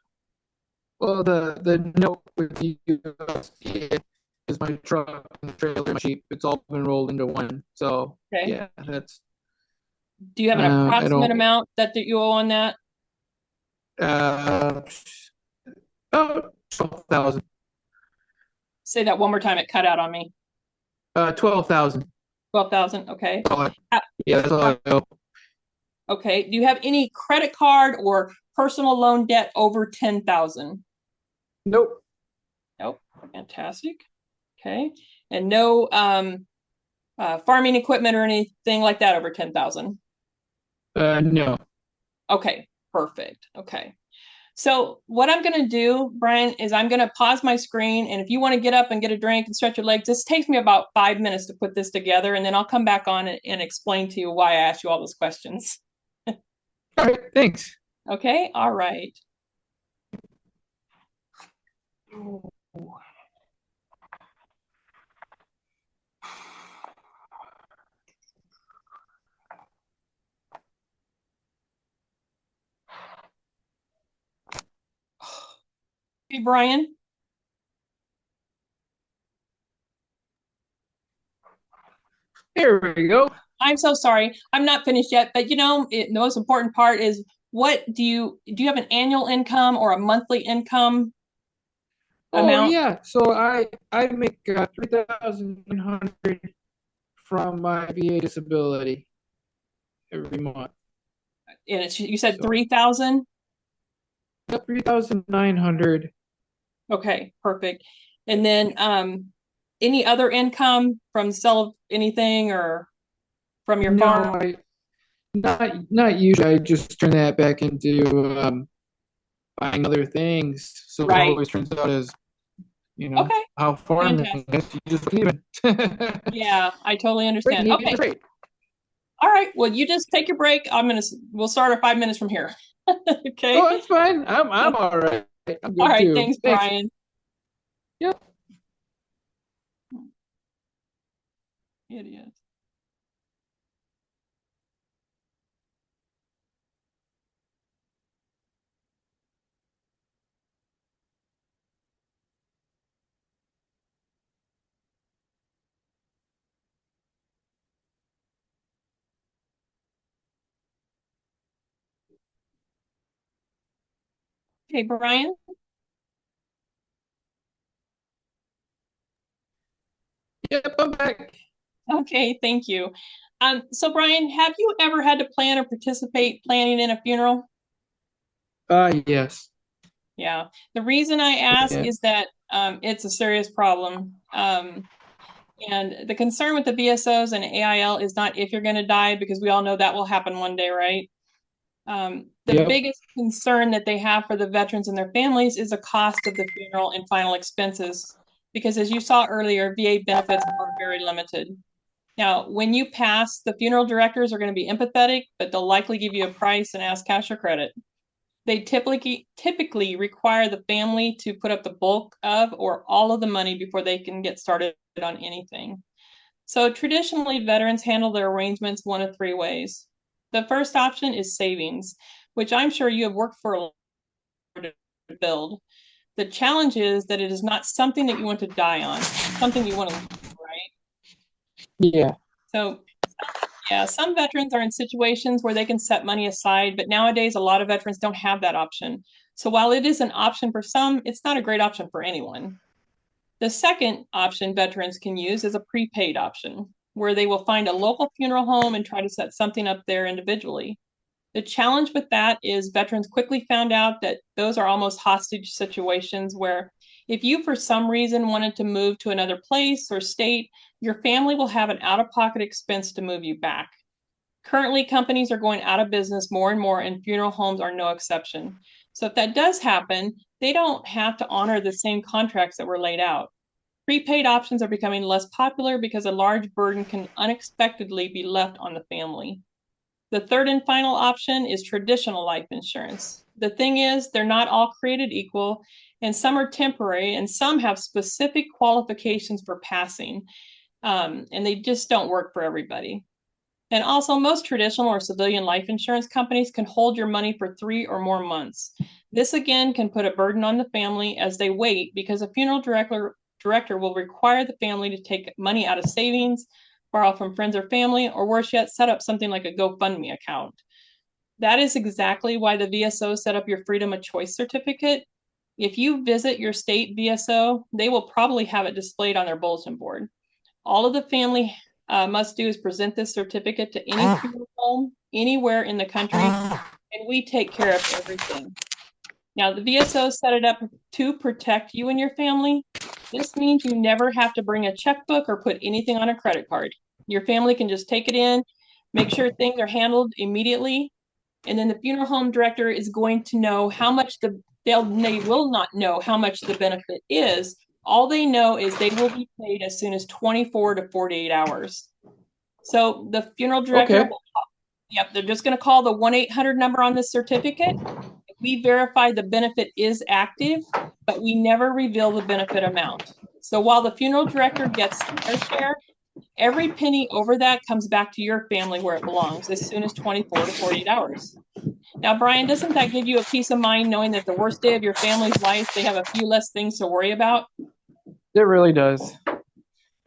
Well, the note with the USDA is my truck and the trailer, my Jeep. It's all been rolled into one. So Okay. yeah, that's. Do you have an I approximate don't. amount that you owe on that? Uh, oh, 12,000. Say that one more time. It cut out on me. 12,000. 12,000. Okay. Yeah, that's all I know. Okay. Do you have any credit card or personal loan debt over 10,000? Nope. Nope. Fantastic. Okay. And no farming equipment or anything like that over 10,000? No. Okay. Perfect. Okay. So what I'm going to do, Brian, is I'm going to pause my screen. And if you want to get up and get a drink and stretch your legs, this takes me about 5 minutes to put this together. And then I'll come back on and explain to you why I asked you all those questions. All right. Thanks. Okay. All right. Hey, Brian. Here we go. I'm so sorry. I'm not finished yet, but the most important part is what do you have an annual income or a monthly income Oh amount? yeah. So I make 3,900 from my VA disability every month. And you said So 3,000? 3,900. Okay, perfect. And then any other income from sell of anything or from your No, farm? I not usually. I just turn that back into buying other things. So it Right. always turns out as Okay, how farming fantastic. is. You just break even. Yeah, I totally Breaking understand. even Okay. is great. All right. Well, you just take your break. We'll start our 5 minutes from here. Okay. Oh, that's fine. I'm all right. I'm All good right. too. Thanks, Thanks. Brian. Yep. Idiot. Okay, Brian. Yep, I'm back. Okay, thank you. So Brian, have you ever had to plan or participate planning in a funeral? Yes. Yeah. The reason I ask Yeah. is that it's a serious problem. And the concern with the VSOs and AIL is not if you're going to die, because we all know that will happen one day, right? The Yep. biggest concern that they have for the veterans and their families is the cost of the funeral and final expenses. Because as you saw earlier, VA benefits are very limited. Now, when you pass, the funeral directors are going to be empathetic, but they'll likely give you a price and ask cash or credit. They typically require the family to put up the bulk of or all of the money before they can get started on anything. So traditionally, veterans handle their arrangements one of three ways. The first option is savings, which I'm sure you have worked for a long time to build. The challenge is that it is not something that you want to die on, something you want to leave, right? Yeah. So yeah, some veterans are in situations where they can set money aside, but nowadays a lot of veterans don't have that option. So while it is an option for some, it's not a great option for anyone. The second option veterans can use is a prepaid option, where they will find a local funeral home and try to set something up there individually. The challenge with that is veterans quickly found out that those are almost hostage situations where If you, for some reason, wanted to move to another place or state, your family will have an out-of-pocket expense to move you back. Currently, companies are going out of business more and more, and funeral homes are no exception. So if that does happen, they don't have to honor the same contracts that were laid out. Prepaid options are becoming less popular because a large burden can unexpectedly be left on the family. The third and final option is traditional life insurance. The thing is, they're not all created equal, and some are temporary, and some have specific qualifications for passing, and they just don't work for everybody. And also, most traditional or civilian life insurance companies can hold your money for 3 or more months. This again can put a burden on the family as they wait, because a funeral director will require the family to take money out of savings, borrow from friends or family, or worse yet, set up something like a GoFundMe account. That is exactly why the VSO set up your Freedom of Choice certificate. If you visit your state VSO, they will probably have it displayed on their bulletin board. All of the family must do is present this certificate to any funeral home anywhere in the country, and we take care of everything. Now, the VSO set it up to protect you and your family. This means you never have to bring a checkbook or put anything on a credit card. Your family can just take it in, make sure things are handled immediately, and then the funeral home director is going to know how much they will not know how much the benefit is. All they know is they will be paid as soon as 24 to 48 hours. So the funeral director, they're just going to call the 1-800 number on the certificate. We verify the benefit is active, but we never reveal the benefit amount. So while the funeral director gets their share, every penny over that comes back to your family where it belongs as soon as 24 to 48 hours. Now, Brian, doesn't that give you a peace of mind knowing that the worst day of your family's life, they have a few less things to worry about? It really does.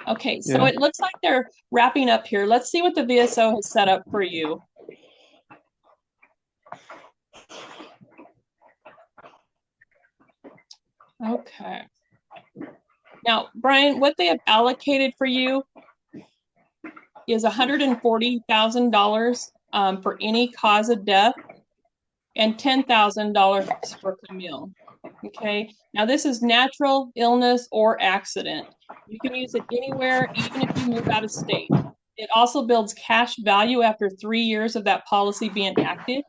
Okay, so It looks like they're wrapping up here. Let's see what the VSO has set up for you. Okay. Now, Brian, what they have allocated for you is $140,000 for any cause of death and $10,000 for Camille. Okay. Now, this is natural, illness, or accident. You can use it anywhere, even if you move out of state. It also builds cash value after 3 years of that policy being active.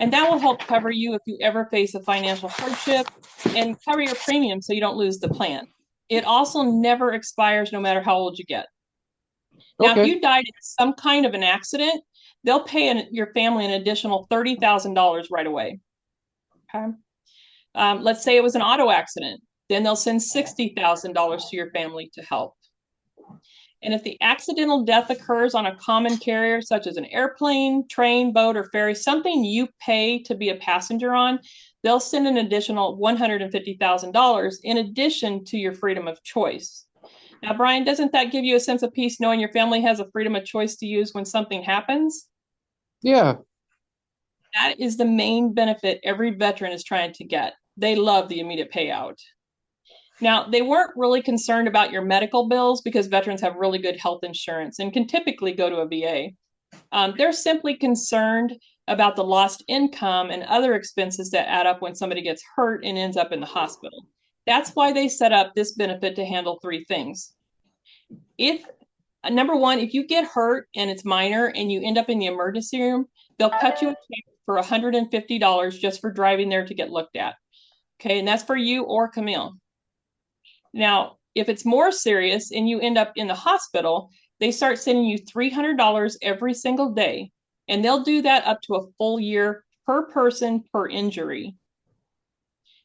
And that will help cover you if you ever face a financial hardship and cover your premium so you don't lose the plan. It also never expires no matter how old you get. Now, if you died in some kind of an accident, they'll pay your family an additional $30,000 right away. Okay. Let's say it was an auto accident. Then they'll send $60,000 to your family to help. And if the accidental death occurs on a common carrier, such as an airplane, train, boat, or ferry, something you pay to be a passenger on, they'll send an additional $150,000 in addition to your freedom of choice. Now, Brian, doesn't that give you a sense of peace knowing your family has a freedom of choice to use when something happens? Yeah. That is the main benefit every veteran is trying to get. They love the immediate payout. Now, they weren't really concerned about your medical bills because veterans have really good health insurance and can typically go to a VA. They're simply concerned about the lost income and other expenses that add up when somebody gets hurt and ends up in the hospital. That's why they set up this benefit to handle 3 things. Number one, if you get hurt and it's minor and you end up in the emergency room, they'll cut you a check for $150 just for driving there to get looked at. Okay, and that's for you or Camille. Now, if it's more serious and you end up in the hospital, they start sending you $300 every single day, and they'll do that up to a full year per person per injury.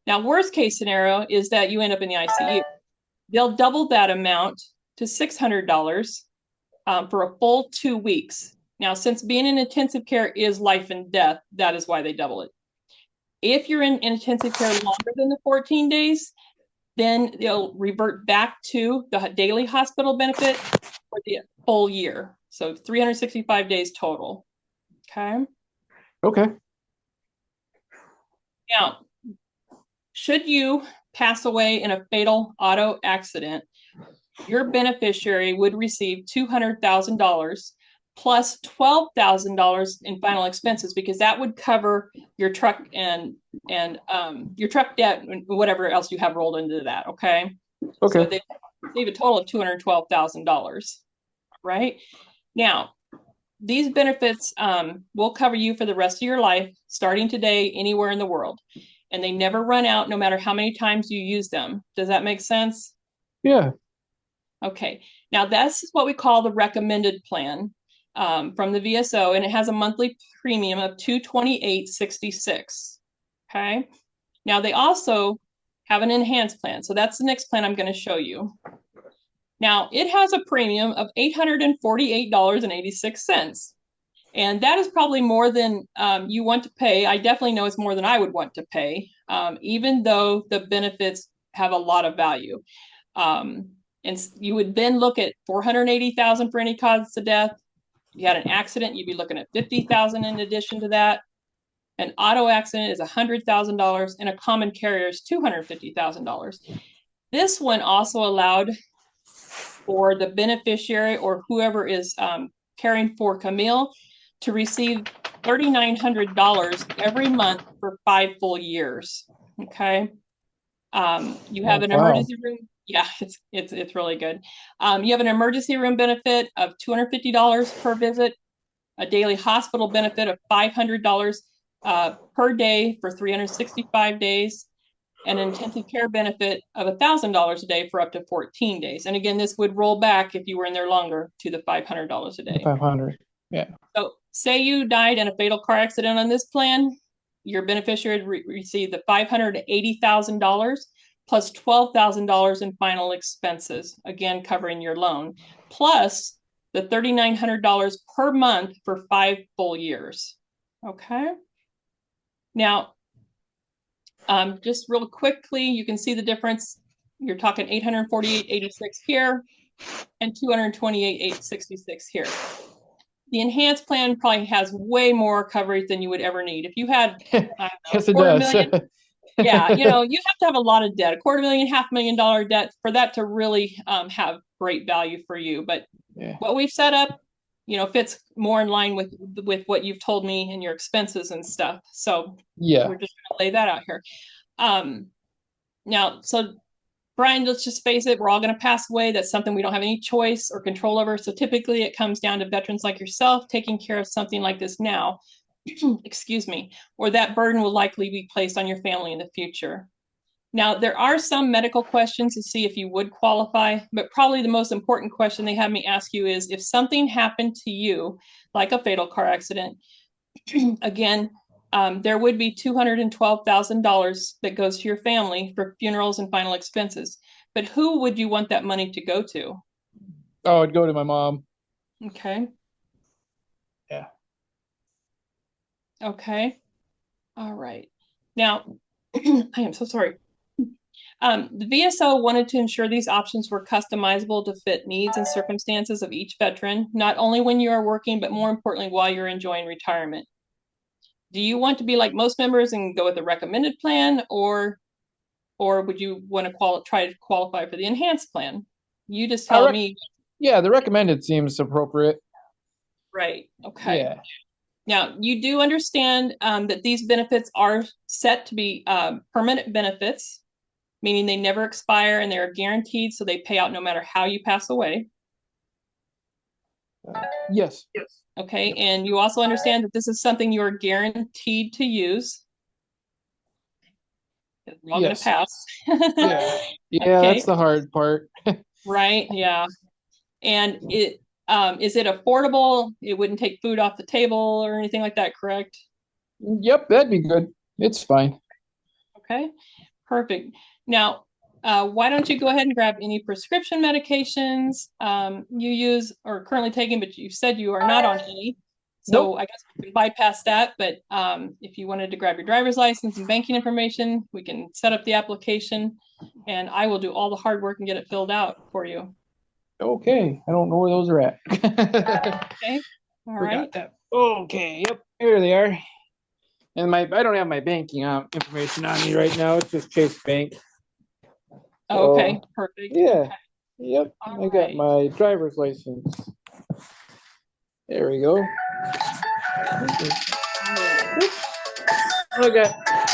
Now, worst case scenario is that you end up in the ICU. They'll double that amount to $600 for a full 2 weeks. Now, since being in intensive care is life and death, that is why they double it. If you're in intensive care longer than the 14 days, then they'll revert back to the daily hospital benefit for the full year. So 365 days total. Okay. Okay. Now, should you pass away in a fatal auto accident, your beneficiary would receive $200,000 plus $12,000 in final expenses, because that would cover your truck and your truck debt and whatever else you have rolled into that. Okay. Okay. So they save a total of $212,000. Right now, these benefits will cover you for the rest of your life, starting today, anywhere in the world, and they never run out, no matter how many times you use them. Does that make sense? Yeah. Okay. Now that's what we call the recommended plan from the VSO, and it has a monthly premium of $228.66. Okay. Now they also have an enhanced plan, so that's the next plan I'm going to show you. Now it has a premium of $848.86. And that is probably more than you want to pay. I definitely know it's more than I would want to pay, even though the benefits have a lot of value. And you would then look at $480,000 for any cause of death. If you had an accident, you'd be looking at $50,000 in addition to that. An auto accident is $100,000, and a common carrier is $250,000. This one also allowed for the beneficiary or whoever is caring for Camille to receive $3,900 every month for 5 full years. Okay. You have an emergency room. Yeah, it's really good. You have an emergency room benefit of $250 per visit, a daily hospital benefit of $500 per day for 365 days, and an intensive care benefit of $1,000 a day for up to 14 days. And again, this would roll back if you were in there longer to the $500 a day. 500. Yeah. So say you died in a fatal car accident on this plan, your beneficiary would receive the $580,000 plus $12,000 in final expenses, again, covering your loan, plus the $3,900 per month for 5 full years. Okay. Now, just real quickly, you can see the difference. You're talking $848.86 here and $228.866 here. The enhanced plan probably has way more coverage than you would ever need. If you had, yes, it does. Yeah, you have to have a lot of debt, $250,000, $500,000 debt for that to really have great value for you. But what we've set up, fits more in line with what you've told me and your expenses and stuff. So we're just going to lay that out here. Now, so Brian, let's just face it, we're all going to pass away. That's something we don't have any choice or control over. So typically it comes down to veterans like yourself taking care of something like this now, excuse me, or that burden will likely be placed on your family in the future. Now, there are some medical questions to see if you would qualify, but probably the most important question they have me ask you is, if something happened to you, like a fatal car accident, again, there would be $212,000 that goes to your family for funerals and final expenses. But who would you want that money to go to? Oh, it'd go to my mom. Okay. Yeah. Okay. All right. Now, I am so sorry. The VSO wanted to ensure these options were customizable to fit needs and circumstances of each veteran, not only when you are working, but more importantly, while you're enjoying retirement. Do you want to be like most members and go with the recommended plan, or would you want to try to qualify for the enhanced plan? You just tell me. Yeah, the recommended seems appropriate. Right. Okay. Yeah. Now, you do understand that these benefits are set to be permanent benefits, meaning they never expire and they're guaranteed, so they pay out no matter how you pass away. Yes. Okay, and you also understand that this is something you are guaranteed to use. We're all going to pass. Yeah, Okay. That's the hard part. Right, yeah. And is it affordable? It wouldn't take food off the table or anything like that, correct? Yep, that'd be good. It's fine. Okay, perfect. Now, why don't you go ahead and grab any prescription medications you use or currently taking, but you said you are not on any. So nope. I guess we can bypass that. But if you wanted to grab your driver's license and banking information, we can set up the application and I will do all the hard work and get it filled out for you. Okay. I don't know where those are at. Okay. All right. That. Okay. Yep. Here they are. And I don't have my banking information on me right now. It's just Chase Bank. Okay, perfect. Yeah. Okay. Yep. I got my driver's license. There we go. Okay.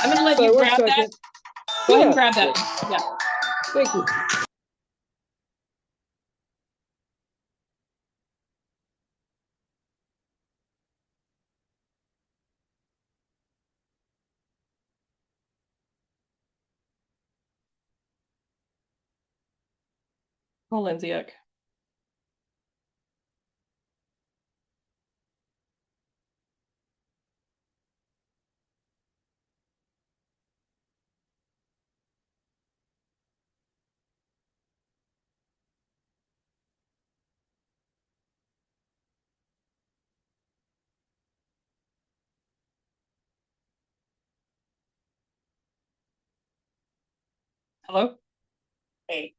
I'm gonna let Sorry, you 1 grab that. second. Go ahead and Yeah. grab that. Yeah. Thank you. Oh, Lindsay. Hello? Hey.